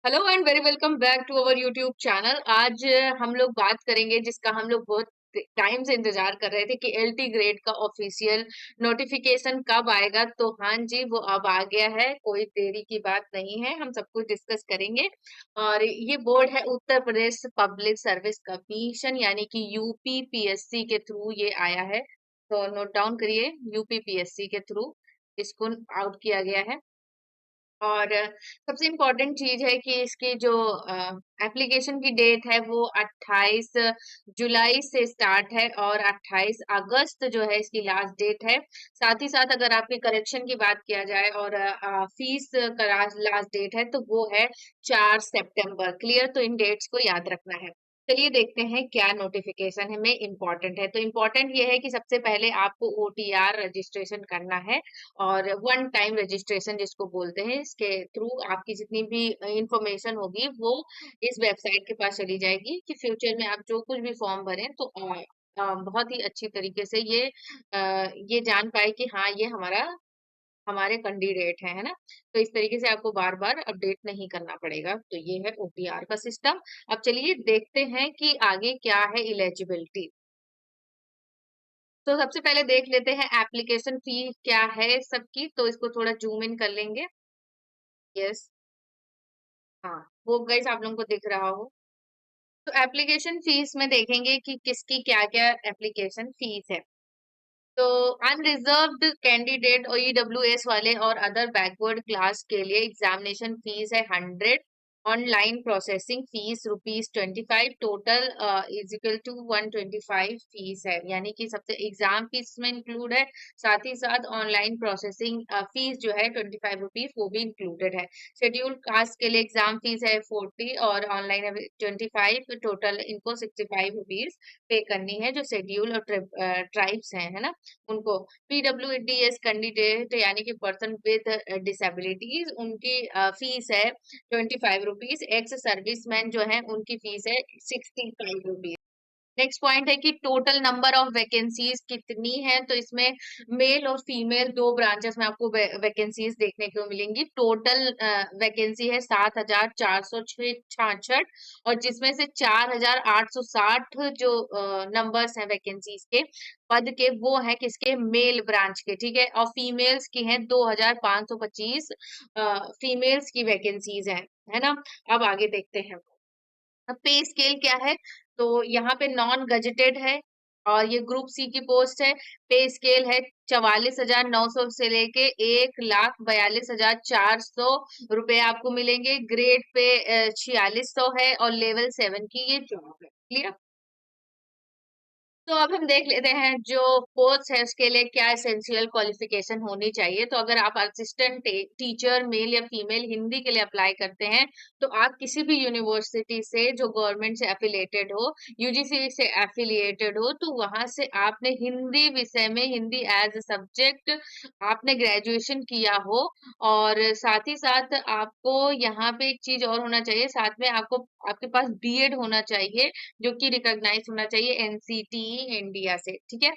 Hello and very welcome back to our YouTube channel. आज हम लोग बात करेंगे जिसका हम लोग बहुत टाइम से इंतजार कर रहे थे कि एलटी ग्रेड का ऑफिशियल नोटिफिकेशन कब आएगा। तो हाँ जी, वो अब आ गया है, कोई देरी की बात नहीं है, हम सब कुछ डिस्कस करेंगे। और ये बोर्ड है Uttar Pradesh public service commission यानी कि यूपीपीएससी के थ्रू ये आया है। तो नोट डाउन करिए, यूपीपीएससी के थ्रू इसको आउट किया गया है। और सबसे इम्पोर्टेंट चीज है कि इसकी जो एप्लीकेशन की डेट है वो 28 जुलाई से स्टार्ट है और 28 अगस्त जो है इसकी लास्ट डेट है। साथ ही साथ अगर आपके करेक्शन की बात किया जाए और फीस का लास्ट डेट है तो वो है 4 सितंबर। क्लियर? तो इन डेट्स को याद रखना है। चलिए देखते हैं क्या नोटिफिकेशन है में इम्पोर्टेंट है। तो इम्पोर्टेंट ये है कि सबसे पहले आपको ओटीआर रजिस्ट्रेशन करना है और वन टाइम रजिस्ट्रेशन जिसको बोलते हैं, इसके थ्रू आपकी जितनी भी इंफॉर्मेशन होगी वो इस वेबसाइट के पास चली जाएगी कि फ्यूचर में आप जो कुछ भी फॉर्म भरें तो बहुत ही अच्छी तरीके से ये जान पाए कि हाँ ये हमारे कैंडिडेट है ना। तो इस तरीके से आपको बार बार अपडेट नहीं करना पड़ेगा। तो ये है ओटीआर का सिस्टम। अब चलिए देखते हैं कि आगे क्या है इलिजिबिलिटी। तो सबसे पहले देख लेते हैं एप्लीकेशन फी क्या है सबकी। तो इसको थोड़ा जूम इन कर लेंगे। यस, हाँ, वो गाइस आप लोगों को दिख रहा हो। तो एप्लीकेशन फीस में देखेंगे कि किसकी क्या क्या एप्लीकेशन फीस है। तो अनरिजर्व्ड कैंडिडेट और ईडब्ल्यूएस वाले और अदर बैकवर्ड क्लास के लिए एग्जामिनेशन फीस है 100। Online processing fees ₹25। Total is equal to 125 fees है, यानी कि सबसे एग्जाम फीस में इंक्लूड है। साथ ही साथ ऑनलाइन प्रोसेसिंग फीस जो है ₹25 वो भी इंक्लूडेड है। शेड्यूल कास्ट के लिए एग्जाम फीस है 40 और ऑनलाइन है 25। टोटल इनको ₹65 पे करनी है जो शेड्यूल और ट्राइब्स हैं, है ना, उनको। पीडब्ल्यूडीएस कैंडिडेट यानी कि पर्सन विद डिसेबिलिटीज उनकी फीस है ₹25। एक्स सर्विसमैन जो है उनकी फीस है ₹65। नेक्स्ट पॉइंट है कि टोटल नंबर ऑफ वैकेंसीज कितनी है। तो इसमें मेल और फीमेल दो ब्रांचेस में आपको वैकेंसीज देखने को मिलेंगी। टोटल वैकेंसी है 7,466 और जिसमें से 4,860 जो नंबर्स हैं वैकेंसीज के पद के वो है किसके, मेल ब्रांच के, ठीक है। और फीमेल्स की हैं 2,525 फीमेल्स की वैकेंसीज है ना। अब आगे देखते हैं पे स्केल क्या है। तो यहाँ पे नॉन गजेटेड है और ये ग्रुप सी की पोस्ट है। पे स्केल है 44,900 से लेके 1,42,400 रुपए आपको मिलेंगे। ग्रेड पे 4600 है और लेवल 7 की ये जॉब है। क्लियर? तो अब हम देख लेते हैं जो पोस्ट है उसके लिए क्या एसेंशियल क्वालिफिकेशन होनी चाहिए। तो अगर आप असिस्टेंट टीचर मेल या फीमेल हिंदी के लिए अप्लाई करते हैं तो आप किसी भी यूनिवर्सिटी से जो गवर्नमेंट से एफिलिएटेड हो, यूजीसी से एफिलिएटेड हो, तो वहां से आपने हिंदी विषय में हिंदी एज अ सब्जेक्ट आपने ग्रेजुएशन किया हो। और साथ ही साथ आपको यहाँ पे एक चीज और होना चाहिए, साथ में आपको आपके पास बीएड होना चाहिए जो कि रिकॉग्नाइज होना चाहिए एनसीटी इंडिया से, ठीक है।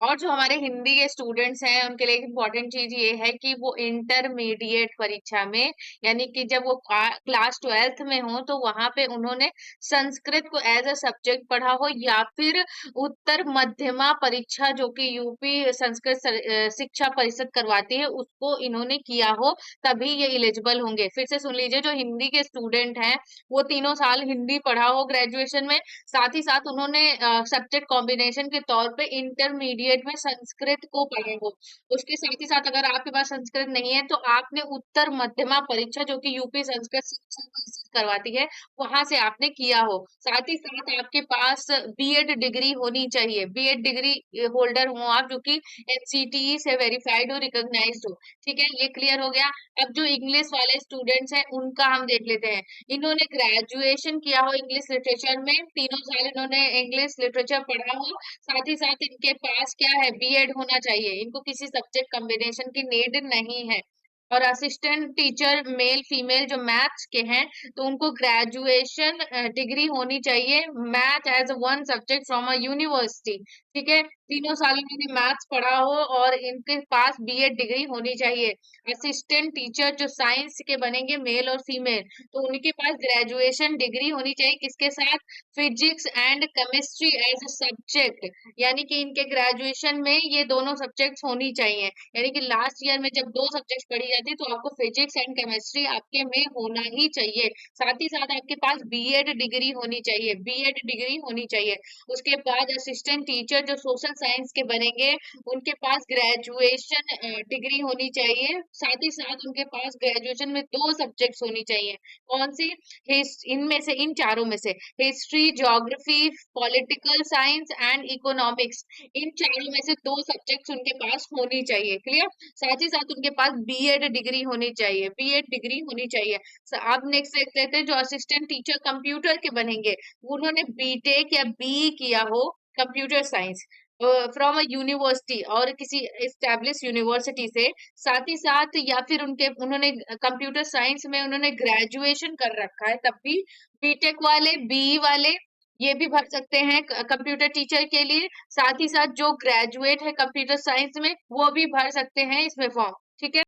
और जो हमारे हिंदी के स्टूडेंट्स हैं उनके लिए इम्पोर्टेंट चीज ये है कि वो इंटरमीडिएट परीक्षा में यानी कि जब वो क्लास 12th में हो तो वहां पे उन्होंने संस्कृत को एज अ सब्जेक्ट पढ़ा हो या फिर उत्तर मध्यमा परीक्षा जो कि यूपी संस्कृत शिक्षा परिषद करवाती है उसको इन्होंने किया हो, तभी ये इलिजिबल होंगे। फिर से सुन लीजिए, जो हिंदी के स्टूडेंट हैं वो तीनों साल हिंदी पढ़ा हो ग्रेजुएशन में, साथ ही साथ उन्होंने सब्जेक्ट कॉम्बिनेशन के तौर पे इंटरमीडिएट में संस्कृत को पढ़े हो। उसके साथ ही साथ अगर आपके पास संस्कृत नहीं है तो आपने उत्तर मध्यमा परीक्षा जो कि यूपी संस्कृत शिक्षा परिषद करवाती है वहां से आपने किया हो। साथ ही साथ आपके पास बीएड डिग्री होनी चाहिए, बीएड डिग्री होल्डर हो आप जो कि एनसीटीई से वेरीफाइड हो, रिकॉग्नाइज्ड हो, ठीक है। ये क्लियर हो गया। अब जो इंग्लिश वाले स्टूडेंट्स हैं उनका हम देख लेते हैं। इन्होंने ग्रेजुएशन किया हो इंग्लिश लिटरेचर में, तीनों साल इन्होंने इंग्लिश लिटरेचर पढ़ा हो, साथ ही साथ इनके पास क्या है, बीएड होना चाहिए। इनको किसी सब्जेक्ट कॉम्बिनेशन की नीड नहीं है। और असिस्टेंट टीचर मेल फीमेल जो मैथ्स के हैं तो उनको ग्रेजुएशन डिग्री होनी चाहिए math as one subject from a university, ठीक है, तीनों साल इन्होंने मैथ्स पढ़ा हो और इनके पास बीएड डिग्री होनी चाहिए। असिस्टेंट टीचर जो साइंस के बनेंगे मेल और फीमेल, तो उनके पास ग्रेजुएशन डिग्री होनी चाहिए किसके साथ, physics and chemistry as a subject, यानी कि इनके ग्रेजुएशन में ये दोनों सब्जेक्ट्स होनी चाहिए। यानी कि लास्ट ईयर में जब दो सब्जेक्ट पढ़ी जाती है तो आपको फिजिक्स एंड केमिस्ट्री आपके में होना ही चाहिए। साथ ही साथ आपके पास बीएड डिग्री होनी चाहिए, बीएड डिग्री होनी चाहिए। उसके बाद असिस्टेंट टीचर जो सोशल साइंस के बनेंगे, उनके पास ग्रेजुएशन डिग्री होनी चाहिए। साथ ही साथ उनके पास ग्रेजुएशन में दो सब्जेक्ट्स होनी चाहिए। कौन सी, इनमें से, इन चारों में से history, geography, political science and economics, इन चारों में से दो सब्जेक्ट्स उनके पास होनी चाहिए। क्लियर। साथ ही साथ उनके पास बीएड डिग्री होनी चाहिए, बीएड डिग्री होनी चाहिए। आप नेक्स्ट देख लेते हैं, जो असिस्टेंट टीचर कंप्यूटर के बनेंगे, उन्होंने बीटेक या बीई किया हो computer science from a university और किसी एस्टेब्लिश यूनिवर्सिटी से, साथ ही साथ या फिर उन्होंने कंप्यूटर साइंस में उन्होंने ग्रेजुएशन कर रखा है, तब भी बीटेक वाले, बीई वाले ये भी भर सकते हैं कंप्यूटर टीचर के लिए। साथ ही साथ जो ग्रेजुएट है कंप्यूटर साइंस में वो भी भर सकते हैं इसमें फॉर्म। ठीक है,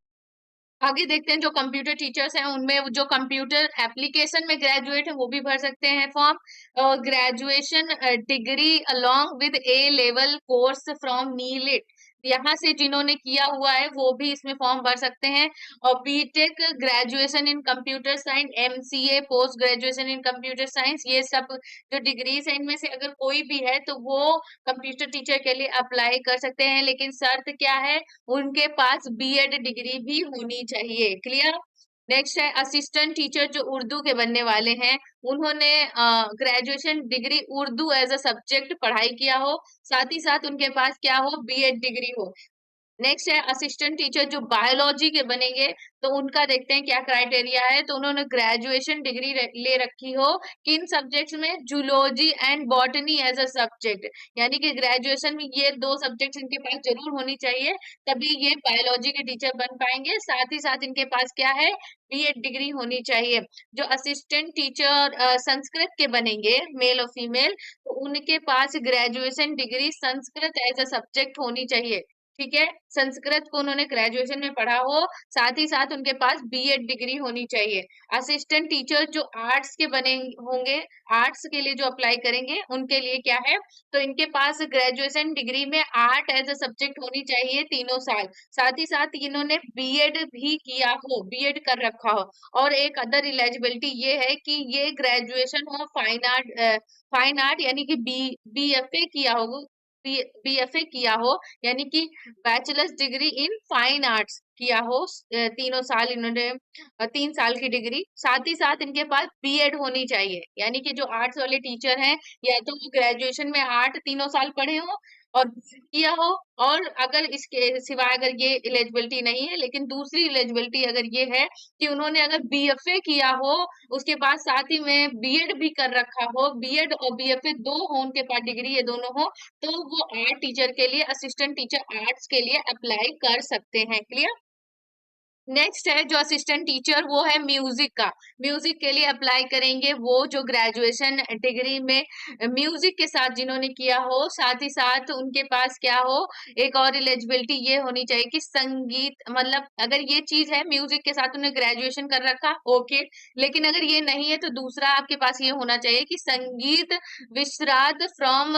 आगे देखते हैं, जो कंप्यूटर टीचर्स हैं उनमें जो कंप्यूटर एप्लीकेशन में ग्रेजुएट है वो भी भर सकते हैं form. Graduation degree along with A level course from NIELIT, यहाँ से जिन्होंने किया हुआ है वो भी इसमें फॉर्म भर सकते हैं। और BTech, graduation in computer science, MCA post graduation in computer science, ये सब जो डिग्रीज है इनमें से अगर कोई भी है तो वो कंप्यूटर टीचर के लिए अप्लाई कर सकते हैं, लेकिन शर्त क्या है, उनके पास बीएड डिग्री भी होनी चाहिए। क्लियर। नेक्स्ट है असिस्टेंट टीचर जो उर्दू के बनने वाले हैं, उन्होंने graduation degree Urdu as a subject पढ़ाई किया हो, साथ ही साथ उनके पास क्या हो, बीएड डिग्री हो। नेक्स्ट है असिस्टेंट टीचर जो बायोलॉजी के बनेंगे, तो उनका देखते हैं क्या क्राइटेरिया है, तो उन्होंने ग्रेजुएशन डिग्री ले रखी हो किन सब्जेक्ट्स में, zoology and botany as a subject, यानी कि ग्रेजुएशन में ये दो सब्जेक्ट्स इनके पास जरूर होनी चाहिए, तभी ये बायोलॉजी के टीचर बन पाएंगे। साथ ही साथ इनके पास क्या है, बीएड डिग्री होनी चाहिए। जो असिस्टेंट टीचर संस्कृत के बनेंगे मेल और फीमेल, तो उनके पास graduation degree Sanskrit as a subject होनी चाहिए। ठीक है, संस्कृत को उन्होंने ग्रेजुएशन में पढ़ा हो, साथ ही साथ उनके पास बीएड डिग्री होनी चाहिए। असिस्टेंट टीचर जो आर्ट्स के बने होंगे, आर्ट्स के लिए जो अप्लाई करेंगे उनके लिए क्या है, तो इनके पास ग्रेजुएशन डिग्री में आर्ट एज अ सब्जेक्ट होनी चाहिए तीनों साल, साथ ही साथ इन्होंने बीएड भी किया हो, बीएड कर रखा हो। और एक अदर एलिजिबिलिटी ये है कि ये ग्रेजुएशन हो फाइन आर्ट, फाइन आर्ट यानी कि बीएफए किया हो, बीएफए किया हो, यानी कि bachelors degree in fine arts किया हो, तीनों साल इन्होंने 3 साल की डिग्री, साथ ही साथ इनके पास बीएड होनी चाहिए, यानी कि जो आर्ट्स वाले टीचर हैं या तो वो ग्रेजुएशन में आर्ट तीनों साल पढ़े हो और किया हो, और अगर इसके सिवाय अगर ये एलिजिबिलिटी नहीं है, लेकिन दूसरी एलिजिबिलिटी अगर ये है कि उन्होंने अगर बीएफए किया हो, उसके बाद साथ ही में बीएड भी कर रखा हो, बीएड और बीएफए दो हो उनके पास डिग्री, ये दोनों हो, तो वो आर्ट टीचर के लिए, असिस्टेंट टीचर आर्ट्स के लिए अप्लाई कर सकते हैं। क्लियर। नेक्स्ट है जो असिस्टेंट टीचर, वो है म्यूजिक का, म्यूजिक के लिए अप्लाई करेंगे वो जो ग्रेजुएशन डिग्री में म्यूजिक के साथ जिन्होंने किया हो, साथ ही साथ उनके पास क्या हो, एक और एलिजिबिलिटी ये होनी चाहिए कि संगीत, मतलब अगर ये चीज है म्यूजिक के साथ उन्हें ग्रेजुएशन कर रखा, ओके, लेकिन अगर ये नहीं है तो दूसरा आपके पास ये होना चाहिए कि संगीत विशारद फ्रॉम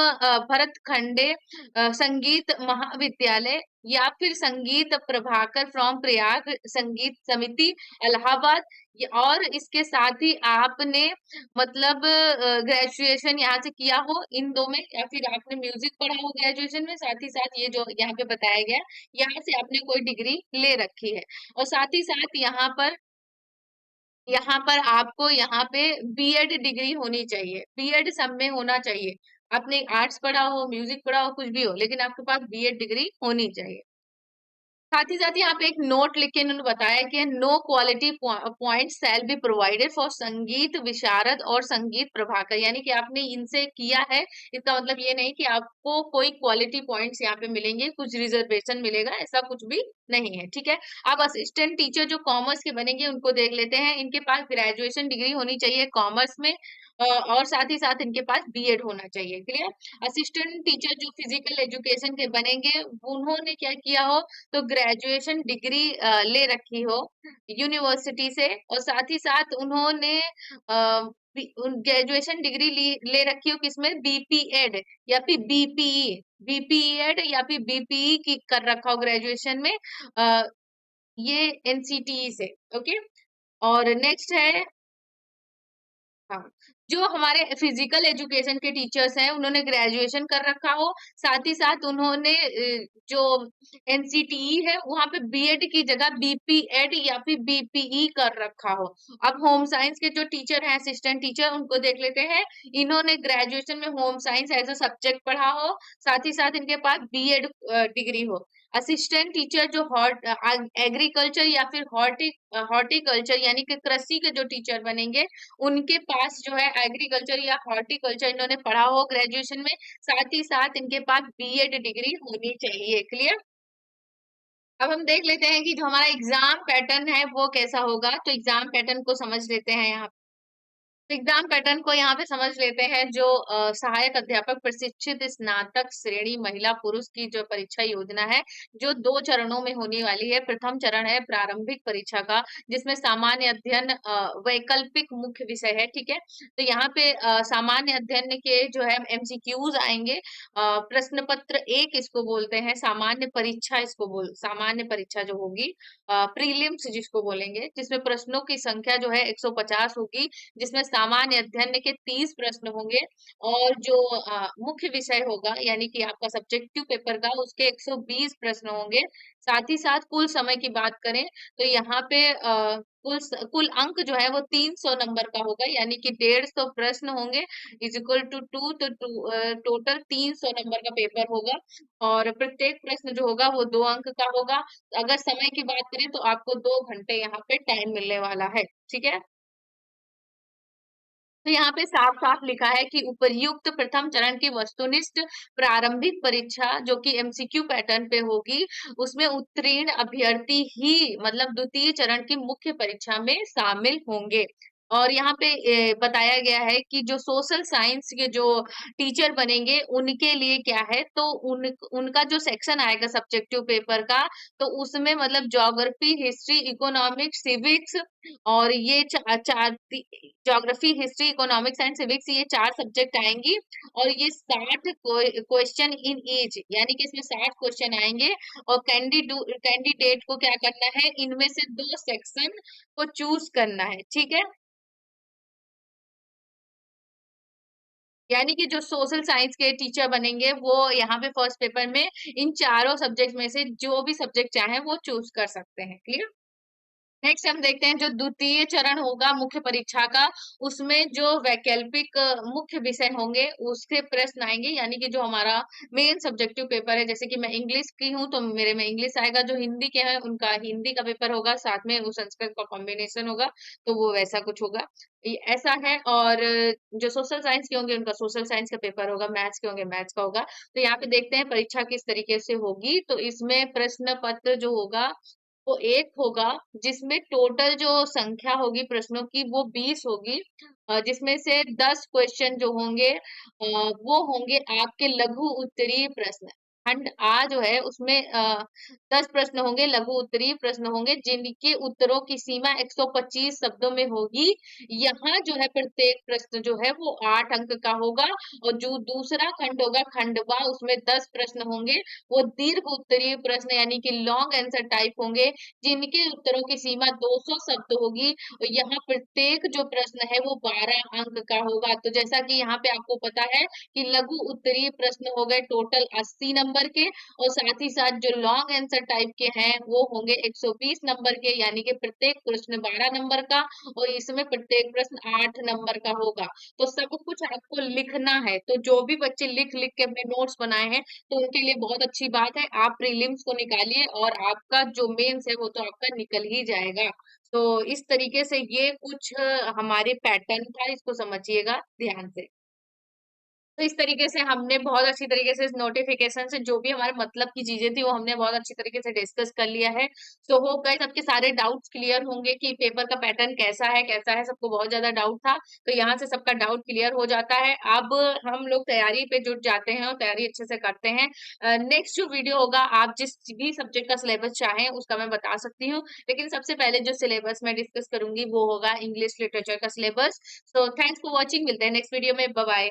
भरत खंडे संगीत महाविद्यालय, या फिर संगीत प्रभाकर फ्रॉम प्रयाग संगीत समिति इलाहाबाद, और इसके साथ ही आपने मतलब ग्रेजुएशन यहाँ से किया हो इन दो में, या फिर आपने म्यूजिक पढ़ा हो ग्रेजुएशन में, साथ ही साथ ये जो यहाँ पे बताया गया यहाँ से आपने कोई डिग्री ले रखी है, और साथ ही साथ यहाँ पर आपको यहाँ पे बीएड डिग्री होनी चाहिए, बीएड सब में होना चाहिए। आपने आर्ट्स पढ़ा हो, म्यूजिक पढ़ा हो, कुछ भी हो, लेकिन आपके पास बीएड डिग्री होनी चाहिए। साथ ही साथ यहाँ पे एक नोट लिख के इन्होंने बताया कि no quality point shall be provided for Sangeet Visharad और संगीत प्रभाकर, यानी कि आपने इनसे किया है, इसका मतलब ये नहीं कि आपको कोई क्वालिटी पॉइंट्स यहाँ पे मिलेंगे, कुछ रिजर्वेशन मिलेगा, ऐसा कुछ भी नहीं है, ठीक है। अब असिस्टेंट टीचर जो कॉमर्स के बनेंगे उनको देख लेते हैं। इनके पास ग्रेजुएशन डिग्री होनी चाहिए कॉमर्स में, और साथ ही साथ इनके पास बीएड होना चाहिए। क्लियर। असिस्टेंट टीचर जो फिजिकल एजुकेशन के बनेंगे, उन्होंने क्या किया हो, तो ग्रेजुएशन डिग्री ले रखी हो यूनिवर्सिटी से, और साथ ही साथ उन्होंने ग्रेजुएशन डिग्री ले रखी हो किसमें, बीपीएड या फिर बीपीई, बीपीएड या फिर बीपीई की कर रखा हो ग्रेजुएशन में, अ, ये एनसीटीई से। ओके। और नेक्स्ट है, हाँ, जो हमारे फिजिकल एजुकेशन के टीचर्स हैं उन्होंने ग्रेजुएशन कर रखा हो, साथ ही साथ उन्होंने जो एनसीटीई है वहां पे बीएड की जगह बीपीएड या फिर बीपीई कर रखा हो। अब होम साइंस के जो टीचर हैं, असिस्टेंट टीचर, उनको देख लेते हैं। इन्होंने ग्रेजुएशन में home science as a subject पढ़ा हो, साथ ही साथ इनके पास बीएड डिग्री हो। असिस्टेंट टीचर जो एग्रीकल्चर या फिर हॉर्टिकल्चर यानी कि कृषि के जो टीचर बनेंगे, उनके पास जो है एग्रीकल्चर या हॉर्टिकल्चर इन्होंने पढ़ा हो ग्रेजुएशन में, साथ ही साथ इनके पास बीएड डिग्री होनी चाहिए। क्लियर। अब हम देख लेते हैं कि जो हमारा एग्जाम पैटर्न है वो कैसा होगा। तो एग्जाम पैटर्न को समझ लेते हैं यहाँ। एग्जाम पैटर्न को यहाँ पे समझ लेते हैं। जो सहायक अध्यापक प्रशिक्षित स्नातक श्रेणी महिला पुरुष की जो परीक्षा योजना है, जो 2 चरणों में होने वाली है। प्रथम चरण है प्रारंभिक परीक्षा का, जिसमें सामान्य अध्ययन वैकल्पिक मुख्य विषय है। ठीक है। तो यहाँ पे सामान्य अध्ययन के जो है एमसीक्यूज आएंगे। प्रश्न पत्र एक इसको बोलते हैं, सामान्य परीक्षा इसको सामान्य परीक्षा जो होगी, प्रीलिम्स जिसको बोलेंगे, जिसमें प्रश्नों की संख्या जो है 150 होगी, जिसमें सामान्य अध्ययन के 30 प्रश्न होंगे, और जो मुख्य विषय होगा यानी कि आपका सब्जेक्टिव पेपर का, उसके 120 प्रश्न होंगे। साथ ही साथ कुल समय की बात करें तो यहाँ पे कुल अंक जो है वो 300 नंबर का होगा, यानी कि 150 प्रश्न होंगे इज इक्वल टू 2, तो टोटल 300 नंबर का पेपर होगा। और प्रत्येक प्रश्न जो होगा वो 2 अंक का होगा। अगर समय की बात करें तो आपको 2 घंटे यहाँ पे टाइम मिलने वाला है। ठीक है। तो यहाँ पे साफ साफ लिखा है कि उपर्युक्त प्रथम चरण की वस्तुनिष्ठ प्रारंभिक परीक्षा जो कि एमसीक्यू पैटर्न पे होगी, उसमें उत्तीर्ण अभ्यर्थी ही मतलब द्वितीय चरण की मुख्य परीक्षा में शामिल होंगे। और यहाँ पे बताया गया है कि जो सोशल साइंस के जो टीचर बनेंगे उनके लिए क्या है, तो उनका जो सेक्शन आएगा सब्जेक्टिव पेपर का, तो उसमें मतलब ज्योग्राफी, हिस्ट्री, इकोनॉमिक्स, सिविक्स, और ये चार geography, history, economics and civics, ये 4 सब्जेक्ट आएंगी। और ये 60 क्वेश्चन इन ईच, यानी कि इसमें 60 क्वेश्चन आएंगे। और कैंडिडेट को क्या करना है, इनमें से 2 सेक्शन को चूज करना है। ठीक है। यानी कि जो सोशल साइंस के टीचर बनेंगे वो यहाँ पे फर्स्ट पेपर में इन चारों सब्जेक्ट में से जो भी सब्जेक्ट चाहे वो चूज कर सकते हैं। क्लियर। नेक्स्ट हम देखते हैं जो द्वितीय चरण होगा मुख्य परीक्षा का, उसमें जो वैकल्पिक मुख्य विषय होंगे उसके प्रश्न आएंगे, यानी कि जो हमारा मेन सब्जेक्टिव पेपर है, जैसे कि मैं इंग्लिश की हूँ तो मेरे में इंग्लिश आएगा, जो हिंदी के हैं उनका हिंदी का पेपर होगा, साथ में वो संस्कृत का कॉम्बिनेशन होगा, तो वो वैसा कुछ होगा। ये ऐसा है। और जो सोशल साइंस के होंगे उनका सोशल साइंस का पेपर होगा, मैथ्स के होंगे मैथ्स का होगा। तो यहाँ पे देखते हैं परीक्षा किस तरीके से होगी। तो इसमें प्रश्न पत्र जो होगा वो एक होगा, जिसमें टोटल जो संख्या होगी प्रश्नों की वो 20 होगी, जिसमें से 10 क्वेश्चन जो होंगे वो होंगे आपके लघु उत्तरीय प्रश्न। खंड आ जो है उसमें 10 प्रश्न होंगे, लघु उत्तरीय प्रश्न होंगे, जिनके उत्तरों की सीमा 125 शब्दों में होगी। यहाँ जो है प्रत्येक प्रश्न जो है वो 8 अंक का होगा। और जो दूसरा खंड होगा, खंड बा, उसमें 10 प्रश्न होंगे, वो दीर्घ उत्तरीय प्रश्न यानी कि लॉन्ग आंसर टाइप होंगे, जिनके उत्तरों की सीमा 200 शब्द होगी। और यहाँ प्रत्येक जो प्रश्न है वो 12 अंक का होगा। तो जैसा कि यहाँ पे आपको पता है कि लघु उत्तरीय प्रश्न हो गए टोटल 80 नंबर के, और साथ ही साथ जो लॉन्ग आंसर टाइप के हैं वो होंगे 120 नंबर के, यानी कि प्रत्येक प्रश्न 12 नंबर का, और इसमें प्रत्येक प्रश्न 8 नंबर का होगा। तो सब कुछ आपको लिखना है। तो जो भी बच्चे लिख लिख के अपने नोट्स बनाए हैं तो उनके लिए बहुत अच्छी बात है, आप प्रीलिम्स को निकालिए और आपका जो मेंस है वो तो आपका निकल ही जाएगा। तो इस तरीके से ये कुछ हमारे पैटर्न था, इसको समझिएगा ध्यान से। तो इस तरीके से हमने बहुत अच्छी तरीके से इस नोटिफिकेशन से जो भी हमारे मतलब की चीजें थी वो हमने बहुत अच्छी तरीके से डिस्कस कर लिया है। सो होप गाइस आपके सारे डाउट्स क्लियर होंगे कि पेपर का पैटर्न कैसा है, सबको बहुत ज्यादा डाउट था, तो यहाँ से सबका डाउट क्लियर हो जाता है। अब हम लोग तैयारी पे जुट जाते हैं और तैयारी अच्छे से करते हैं। नेक्स्ट जो वीडियो होगा आप जिस भी सब्जेक्ट का सिलेबस चाहें उसका मैं बता सकती हूँ, लेकिन सबसे पहले जो सिलेबस मैं डिस्कस करूंगी वो होगा इंग्लिश लिटरेचर का syllabus. So thanks for watching, मिलते हैं नेक्स्ट वीडियो में, बाय बाय।